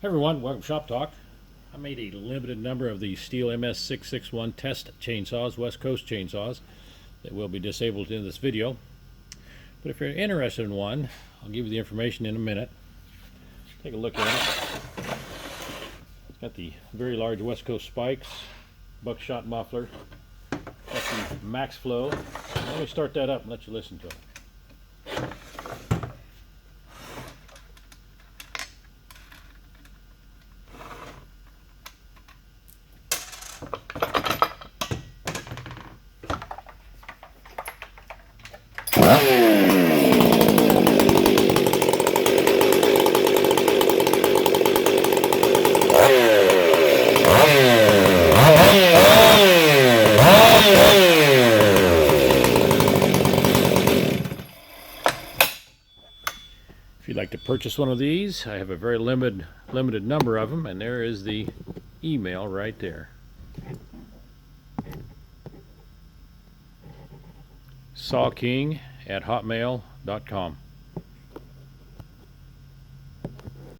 Hey everyone, welcome to Shop Talk. I made a limited number of the Stihl MS661 test chainsaws, West Coast chainsaws, that will be disabled in this video. But if you're interested in one, I'll give you the information in a minute. Take a look at it. It's got the very large West Coast spikes, buckshot muffler, got the Max Flow. Let me start that up and let you listen to it. If you'd like to purchase one of these, I have a very limited number of them, and there is the email right there. sawking@hotmail.com.